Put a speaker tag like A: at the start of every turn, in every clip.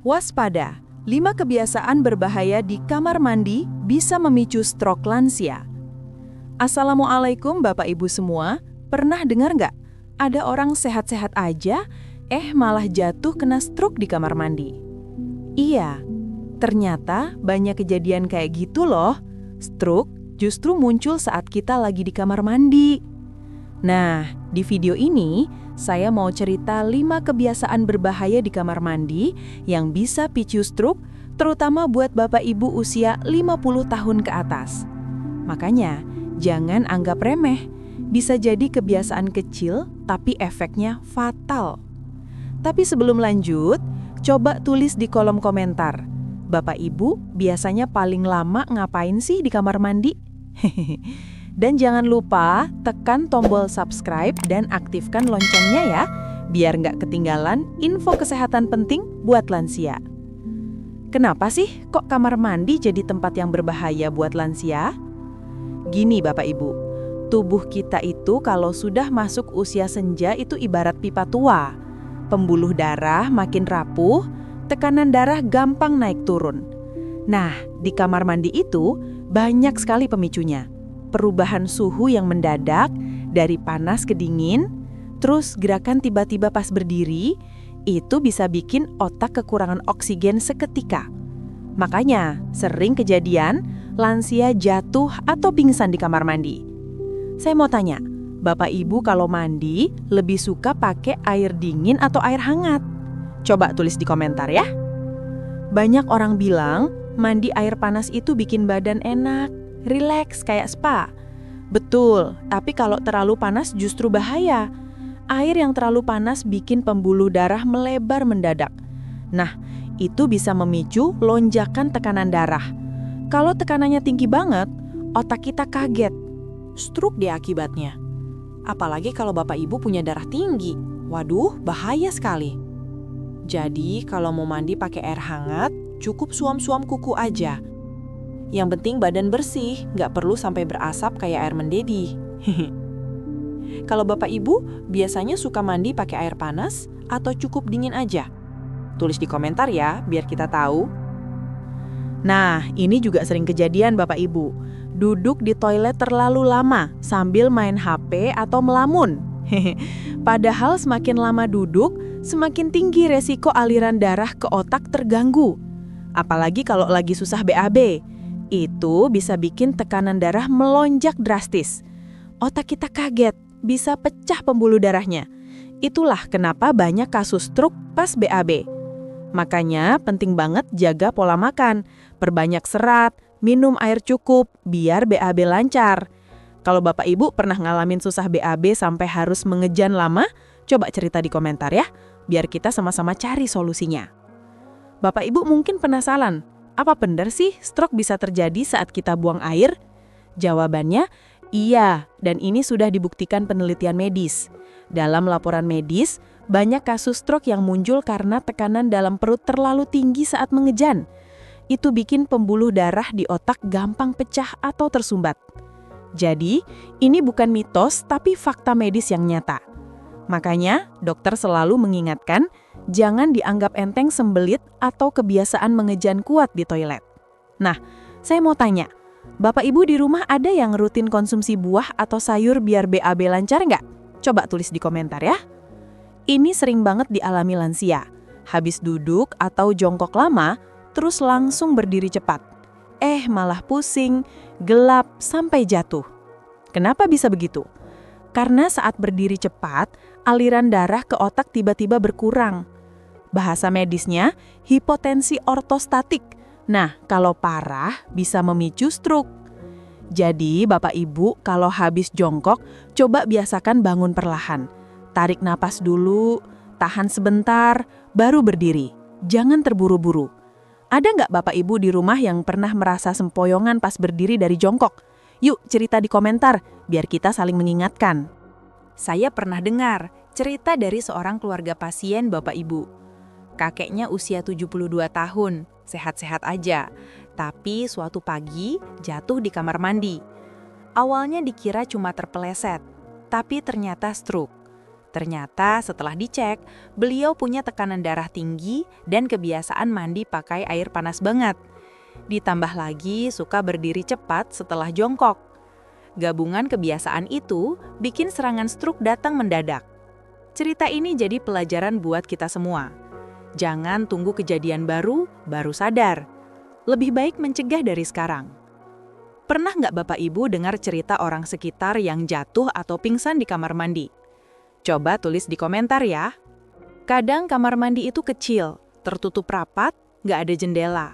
A: Waspada, 5 kebiasaan berbahaya di kamar mandi bisa memicu stroke lansia. Assalamualaikum Bapak Ibu semua, pernah dengar nggak? Ada orang sehat-sehat aja, malah jatuh kena stroke di kamar mandi. Iya, ternyata banyak kejadian kayak gitu loh. Stroke justru muncul saat kita lagi di kamar mandi. Nah, di video ini saya mau cerita 5 kebiasaan berbahaya di kamar mandi yang bisa picu stroke, terutama buat Bapak Ibu usia 50 tahun ke atas. Makanya, jangan anggap remeh. Bisa jadi kebiasaan kecil, tapi efeknya fatal. Tapi sebelum lanjut, coba tulis di kolom komentar. Bapak Ibu biasanya paling lama ngapain sih di kamar mandi? Dan jangan lupa tekan tombol subscribe dan aktifkan loncengnya ya, biar nggak ketinggalan info kesehatan penting buat lansia. Kenapa sih kok kamar mandi jadi tempat yang berbahaya buat lansia? Gini Bapak Ibu, tubuh kita itu kalau sudah masuk usia senja itu ibarat pipa tua. Pembuluh darah makin rapuh, tekanan darah gampang naik turun. Nah, di kamar mandi itu banyak sekali pemicunya. Perubahan suhu yang mendadak, dari panas ke dingin, terus gerakan tiba-tiba pas berdiri, itu bisa bikin otak kekurangan oksigen seketika. Makanya, sering kejadian lansia jatuh atau pingsan di kamar mandi. Saya mau tanya, Bapak Ibu kalau mandi lebih suka pakai air dingin atau air hangat? Coba tulis di komentar ya. Banyak orang bilang, mandi air panas itu bikin badan enak, rileks kayak spa. Betul, tapi kalau terlalu panas justru bahaya. Air yang terlalu panas bikin pembuluh darah melebar mendadak. Nah, itu bisa memicu lonjakan tekanan darah. Kalau tekanannya tinggi banget, otak kita kaget. Stroke dia akibatnya. Apalagi kalau Bapak Ibu punya darah tinggi. Waduh, bahaya sekali. Jadi, kalau mau mandi pakai air hangat, cukup suam-suam kuku aja. Yang penting badan bersih, nggak perlu sampai berasap kayak air mendidih. Kalau Bapak Ibu biasanya suka mandi pakai air panas atau cukup dingin aja? Tulis di komentar ya, biar kita tahu. Nah, ini juga sering kejadian Bapak Ibu. Duduk di toilet terlalu lama sambil main HP atau melamun. Padahal semakin lama duduk, semakin tinggi resiko aliran darah ke otak terganggu. Apalagi kalau lagi susah BAB. Itu bisa bikin tekanan darah melonjak drastis. Otak kita kaget, bisa pecah pembuluh darahnya. Itulah kenapa banyak kasus stroke pas BAB. Makanya penting banget jaga pola makan, perbanyak serat, minum air cukup, biar BAB lancar. Kalau Bapak Ibu pernah ngalamin susah BAB sampai harus mengejan lama, coba cerita di komentar ya, biar kita sama-sama cari solusinya. Bapak Ibu mungkin penasaran, apa benar sih stroke bisa terjadi saat kita buang air? Jawabannya, iya, dan ini sudah dibuktikan penelitian medis. Dalam laporan medis, banyak kasus stroke yang muncul karena tekanan dalam perut terlalu tinggi saat mengejan. Itu bikin pembuluh darah di otak gampang pecah atau tersumbat. Jadi, ini bukan mitos tapi fakta medis yang nyata. Makanya, dokter selalu mengingatkan, jangan dianggap enteng sembelit atau kebiasaan mengejan kuat di toilet. Nah, saya mau tanya, Bapak Ibu di rumah ada yang rutin konsumsi buah atau sayur biar BAB lancar nggak? Coba tulis di komentar ya. Ini sering banget dialami lansia. Habis duduk atau jongkok lama, terus langsung berdiri cepat. Malah pusing, gelap, sampai jatuh. Kenapa bisa begitu? Karena saat berdiri cepat, aliran darah ke otak tiba-tiba berkurang. Bahasa medisnya, hipotensi ortostatik. Nah, kalau parah bisa memicu stroke. Jadi, Bapak Ibu kalau habis jongkok, coba biasakan bangun perlahan. Tarik napas dulu, tahan sebentar, baru berdiri. Jangan terburu-buru. Ada nggak Bapak Ibu di rumah yang pernah merasa sempoyongan pas berdiri dari jongkok? Yuk cerita di komentar, biar kita saling mengingatkan. Saya pernah dengar cerita dari seorang keluarga pasien Bapak Ibu. Kakeknya usia 72 tahun, sehat-sehat aja. Tapi suatu pagi jatuh di kamar mandi. Awalnya dikira cuma terpeleset, tapi ternyata stroke. Ternyata setelah dicek, beliau punya tekanan darah tinggi dan kebiasaan mandi pakai air panas banget. Ditambah lagi suka berdiri cepat setelah jongkok. Gabungan kebiasaan itu bikin serangan stroke datang mendadak. Cerita ini jadi pelajaran buat kita semua. Jangan tunggu kejadian baru sadar. Lebih baik mencegah dari sekarang. Pernah nggak Bapak Ibu dengar cerita orang sekitar yang jatuh atau pingsan di kamar mandi? Coba tulis di komentar ya. Kadang kamar mandi itu kecil, tertutup rapat, nggak ada jendela.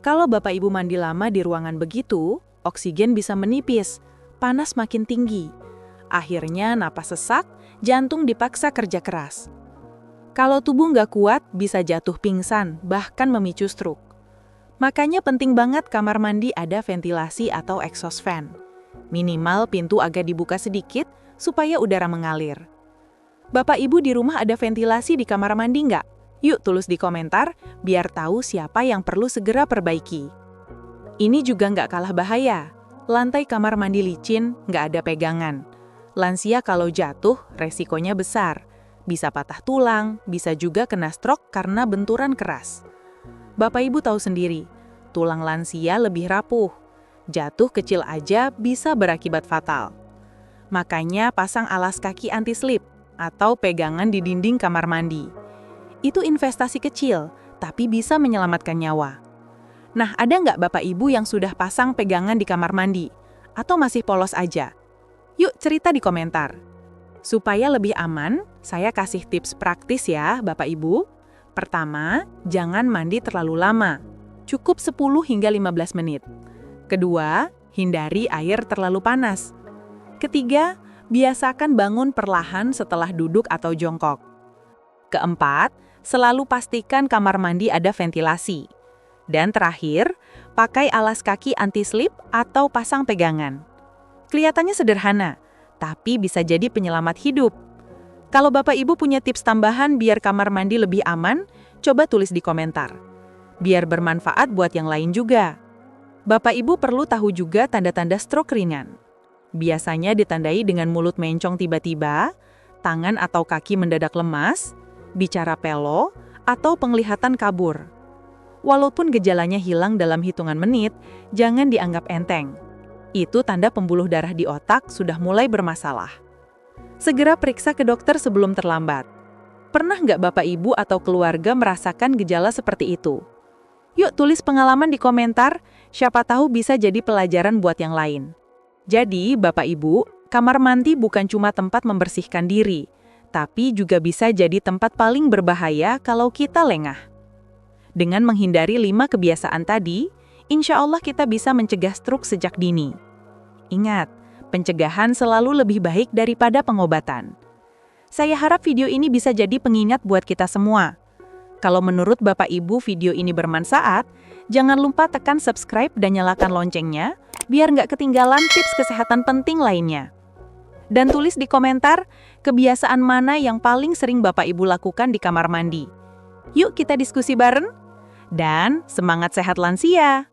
A: Kalau Bapak Ibu mandi lama di ruangan begitu, oksigen bisa menipis, panas makin tinggi. Akhirnya napas sesak, jantung dipaksa kerja keras. Kalau tubuh nggak kuat, bisa jatuh pingsan, bahkan memicu stroke. Makanya penting banget kamar mandi ada ventilasi atau exhaust fan. Minimal pintu agak dibuka sedikit, supaya udara mengalir. Bapak Ibu di rumah ada ventilasi di kamar mandi nggak? Yuk tulis di komentar, biar tahu siapa yang perlu segera perbaiki. Ini juga nggak kalah bahaya. Lantai kamar mandi licin, nggak ada pegangan. Lansia kalau jatuh, resikonya besar. Bisa patah tulang, bisa juga kena stroke karena benturan keras. Bapak Ibu tahu sendiri, tulang lansia lebih rapuh. Jatuh kecil aja bisa berakibat fatal. Makanya pasang alas kaki anti-slip atau pegangan di dinding kamar mandi. Itu investasi kecil, tapi bisa menyelamatkan nyawa. Nah, ada nggak Bapak Ibu yang sudah pasang pegangan di kamar mandi? Atau masih polos aja? Yuk cerita di komentar. Supaya lebih aman, saya kasih tips praktis ya Bapak Ibu. Pertama, jangan mandi terlalu lama. Cukup 10 hingga 15 menit. Kedua, hindari air terlalu panas. Ketiga, biasakan bangun perlahan setelah duduk atau jongkok. Keempat, selalu pastikan kamar mandi ada ventilasi. Dan terakhir, pakai alas kaki anti-slip atau pasang pegangan. Kelihatannya sederhana, tapi bisa jadi penyelamat hidup. Kalau Bapak Ibu punya tips tambahan biar kamar mandi lebih aman, coba tulis di komentar. Biar bermanfaat buat yang lain juga. Bapak Ibu perlu tahu juga tanda-tanda stroke ringan. Biasanya ditandai dengan mulut mencong tiba-tiba, tangan atau kaki mendadak lemas, bicara pelo, atau penglihatan kabur. Walaupun gejalanya hilang dalam hitungan menit, jangan dianggap enteng. Itu tanda pembuluh darah di otak sudah mulai bermasalah. Segera periksa ke dokter sebelum terlambat. Pernah nggak Bapak Ibu atau keluarga merasakan gejala seperti itu? Yuk tulis pengalaman di komentar, siapa tahu bisa jadi pelajaran buat yang lain. Jadi, Bapak Ibu, kamar mandi bukan cuma tempat membersihkan diri, tapi juga bisa jadi tempat paling berbahaya kalau kita lengah. Dengan menghindari 5 kebiasaan tadi, insya Allah kita bisa mencegah stroke sejak dini. Ingat, pencegahan selalu lebih baik daripada pengobatan. Saya harap video ini bisa jadi pengingat buat kita semua. Kalau menurut Bapak Ibu video ini bermanfaat, jangan lupa tekan subscribe dan nyalakan loncengnya, biar nggak ketinggalan tips kesehatan penting lainnya. Dan tulis di komentar, kebiasaan mana yang paling sering Bapak Ibu lakukan di kamar mandi. Yuk kita diskusi bareng. Dan semangat sehat lansia!